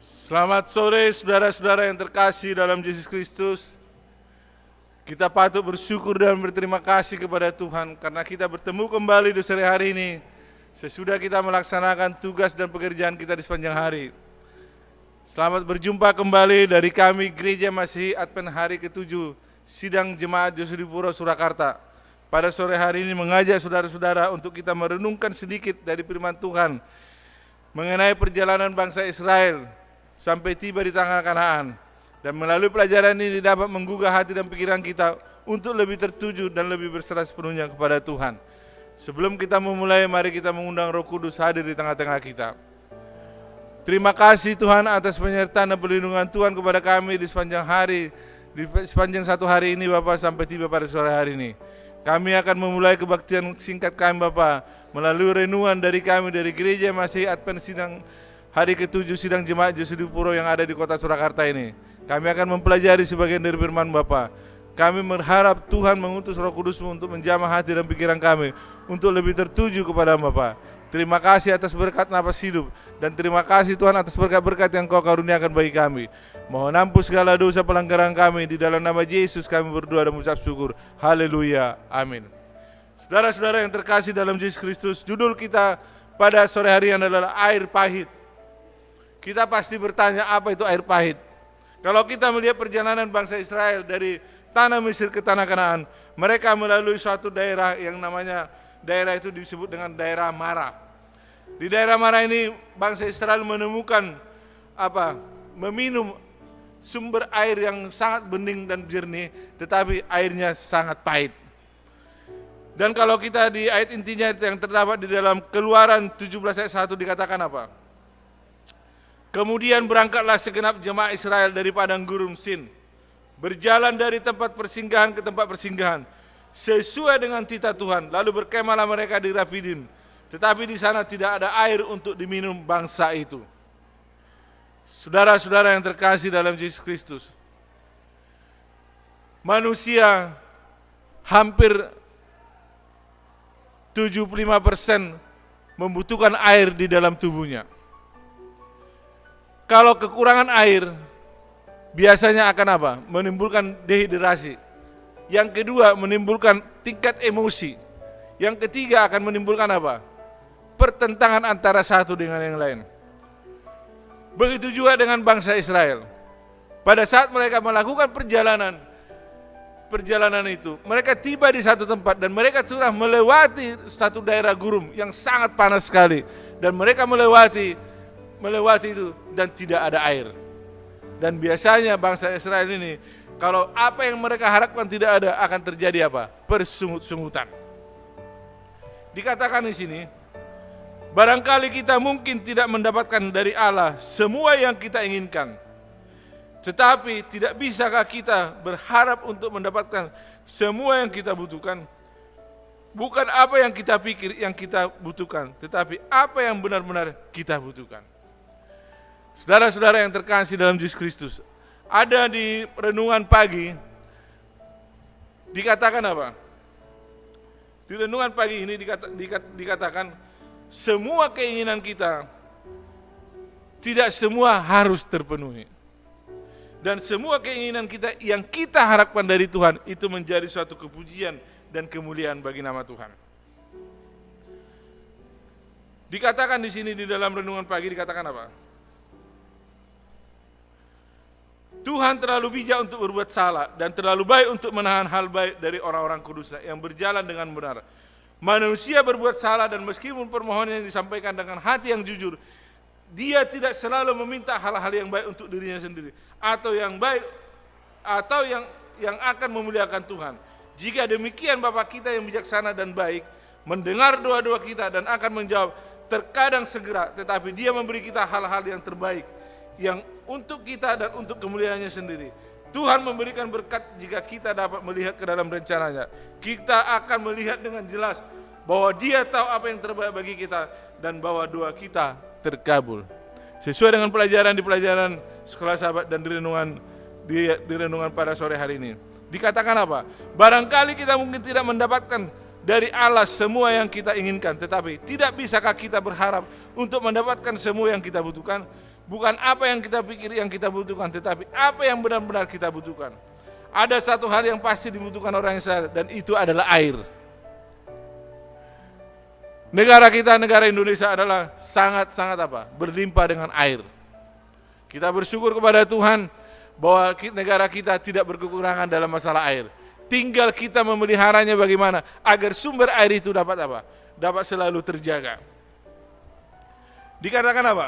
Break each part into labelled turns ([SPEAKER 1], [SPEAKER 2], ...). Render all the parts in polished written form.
[SPEAKER 1] Selamat sore saudara-saudara yang terkasih dalam Yesus Kristus. Kita patut bersyukur dan berterima kasih kepada Tuhan karena kita bertemu kembali di sore hari ini sesudah kita melaksanakan tugas dan pekerjaan kita di sepanjang hari. Selamat berjumpa kembali dari kami Gereja Masihi Advent hari ke-7 Sidang Jemaat Yosudipuro Surakarta. Pada sore hari ini mengajak saudara-saudara untuk kita merenungkan sedikit dari firman Tuhan mengenai perjalanan bangsa Israel sampai tiba di tanah Kanaan, dan melalui pelajaran ini dapat menggugah hati dan pikiran kita untuk lebih tertuju dan lebih berserah sepenuhnya kepada Tuhan. Sebelum kita memulai, mari kita mengundang Roh Kudus hadir di tengah-tengah kita. Terima kasih Tuhan atas penyertaan dan perlindungan Tuhan kepada kami di sepanjang hari, di sepanjang satu hari ini Bapak sampai tiba pada sore hari ini. Kami akan memulai kebaktian singkat kami Bapak melalui renungan dari kami dari Gereja Masihi Advent Sidang hari ke-7 Sidang Jemaat Yosudipuro yang ada di kota Surakarta ini. Kami akan mempelajari sebagian dari firman Bapa. Kami berharap Tuhan mengutus Roh Kudus-Mu untuk menjamah hati dan pikiran kami untuk lebih tertuju kepada Bapa. Terima kasih atas berkat napas hidup dan terima kasih Tuhan atas berkat-berkat yang Kau karuniakan bagi kami. Mohon ampun segala dosa pelanggaran kami, di dalam nama Yesus kami berdoa dan mengucap syukur. Haleluya. Amin. Saudara-saudara yang terkasih dalam Yesus Kristus, judul kita pada sore hari ini adalah air pahit. Kita pasti bertanya, apa itu air pahit? Kalau kita melihat perjalanan bangsa Israel dari tanah Mesir ke tanah Kanaan, mereka melalui suatu daerah yang namanya, daerah itu disebut dengan daerah Mara. Di daerah Mara ini bangsa Israel menemukan meminum sumber air yang sangat bening dan jernih, tetapi airnya sangat pahit. Dan kalau kita di ayat intinya yang terdapat di dalam Keluaran 17 ayat 1 dikatakan apa? Kemudian berangkatlah segenap jemaah Israel dari padang gurun Sin, berjalan dari tempat persinggahan ke tempat persinggahan, sesuai dengan titah Tuhan. Lalu berkemahlah mereka di Rafidim, tetapi di sana tidak ada air untuk diminum bangsa itu. Saudara-saudara yang terkasih dalam Yesus Kristus, manusia hampir 75% membutuhkan air di dalam tubuhnya. Kalau kekurangan air, biasanya akan apa? Menimbulkan dehidrasi. Yang kedua, menimbulkan tingkat emosi. Yang ketiga akan menimbulkan apa? Pertentangan antara satu dengan yang lain. Begitu juga dengan bangsa Israel. Pada saat mereka melakukan perjalanan itu, mereka tiba di satu tempat dan mereka sudah melewati satu daerah gurun yang sangat panas sekali. Dan mereka melewati itu dan tidak ada air. Dan biasanya bangsa Israel ini, kalau apa yang mereka harapkan tidak ada, akan terjadi apa? Persungut-sungutan. Dikatakan di sini, barangkali kita mungkin tidak mendapatkan dari Allah semua yang kita inginkan. Tetapi tidak bisakah kita berharap untuk mendapatkan semua yang kita butuhkan? Bukan apa yang kita pikir yang kita butuhkan, tetapi apa yang benar-benar kita butuhkan. Saudara-saudara yang terkasih dalam Yesus Kristus, ada di renungan pagi dikatakan apa? Di renungan pagi ini dikatakan semua keinginan kita tidak semua harus terpenuhi. Dan semua keinginan kita yang kita harapkan dari Tuhan itu menjadi suatu kepujian dan kemuliaan bagi nama Tuhan. Dikatakan di sini di dalam renungan pagi dikatakan apa? Tuhan terlalu bijak untuk berbuat salah dan terlalu baik untuk menahan hal baik dari orang-orang kudusnya yang berjalan dengan benar. Manusia berbuat salah dan meskipun permohonan yang disampaikan dengan hati yang jujur, dia tidak selalu meminta hal-hal yang baik untuk dirinya sendiri atau yang baik atau yang akan memuliakan Tuhan. Jika demikian Bapa kita yang bijaksana dan baik mendengar doa-doa kita dan akan menjawab terkadang segera, tetapi Dia memberi kita hal-hal yang terbaik yang untuk kita dan untuk kemuliaannya sendiri. Tuhan memberikan berkat jika kita dapat melihat ke dalam rencananya. Kita akan melihat dengan jelas bahwa Dia tahu apa yang terbaik bagi kita dan bahwa doa kita terkabul. Sesuai dengan pelajaran sekolah sahabat dan di renungan pada sore hari ini. Dikatakan apa? Barangkali kita mungkin tidak mendapatkan dari Allah semua yang kita inginkan, tetapi tidak bisakah kita berharap untuk mendapatkan semua yang kita butuhkan? Bukan apa yang kita pikir yang kita butuhkan, tetapi apa yang benar-benar kita butuhkan. Ada satu hal yang pasti dibutuhkan orang Israel, dan itu adalah air. Negara kita, negara Indonesia adalah sangat-sangat berlimpah dengan air. Kita bersyukur kepada Tuhan bahwa negara kita tidak berkekurangan dalam masalah air. Tinggal kita memeliharanya bagaimana agar sumber air itu dapat dapat selalu terjaga. Dikatakan apa?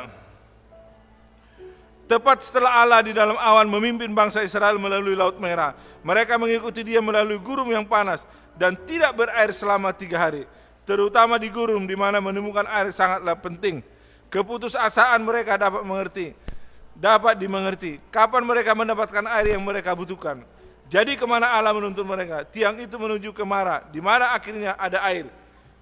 [SPEAKER 1] Tepat setelah Allah di dalam awan memimpin bangsa Israel melalui Laut Merah, mereka mengikuti Dia melalui gurun yang panas dan tidak berair selama 3 hari. Terutama di gurun di mana menemukan air sangatlah penting. Keputusasaan mereka dapat dimengerti. Kapan mereka mendapatkan air yang mereka butuhkan. Jadi kemana Allah menuntun mereka? Tiang itu menuju ke Mara, di mana akhirnya ada air.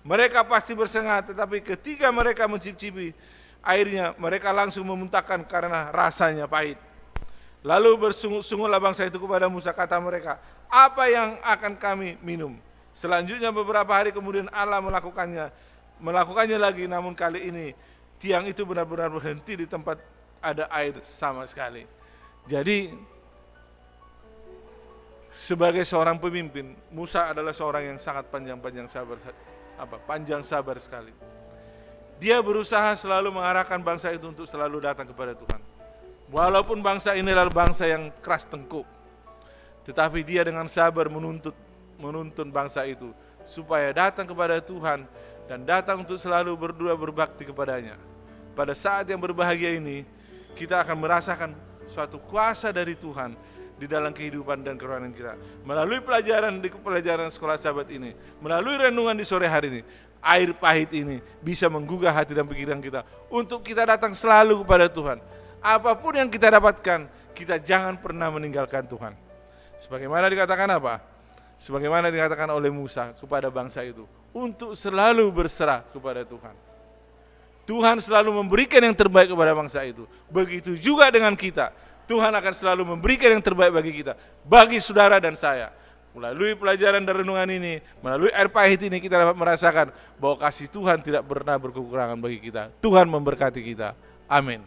[SPEAKER 1] Mereka pasti bersengat, tetapi ketika mereka mencicipi airnya, mereka langsung memuntahkan karena rasanya pahit. Lalu bersungut-sungutlah bangsa itu kepada Musa, kata mereka, apa yang akan kami minum? Selanjutnya beberapa hari kemudian Allah melakukannya lagi, namun kali ini tiang itu benar-benar berhenti di tempat ada air sama sekali. Jadi sebagai seorang pemimpin, Musa adalah seorang yang sangat panjang sabar sekali. Dia berusaha selalu mengarahkan bangsa itu untuk selalu datang kepada Tuhan. Walaupun bangsa ini adalah bangsa yang keras tengkuk, tetapi dia dengan sabar menuntun bangsa itu supaya datang kepada Tuhan dan datang untuk selalu berdoa berbakti kepadanya. Pada saat yang berbahagia ini, kita akan merasakan suatu kuasa dari Tuhan di dalam kehidupan dan kerohanian kita. Melalui pelajaran sekolah sahabat ini, melalui renungan di sore hari ini, air pahit ini bisa menggugah hati dan pikiran kita untuk kita datang selalu kepada Tuhan. Apapun yang kita dapatkan, kita jangan pernah meninggalkan Tuhan. Sebagaimana dikatakan oleh Musa kepada bangsa itu, untuk selalu berserah kepada Tuhan. Tuhan selalu memberikan yang terbaik kepada bangsa itu. Begitu juga dengan kita. Tuhan akan selalu memberikan yang terbaik bagi kita, bagi saudara dan saya. Melalui pelajaran dan renungan ini, melalui air pahit ini, kita dapat merasakan bahwa kasih Tuhan tidak pernah berkekurangan bagi kita. Tuhan memberkati kita. Amin.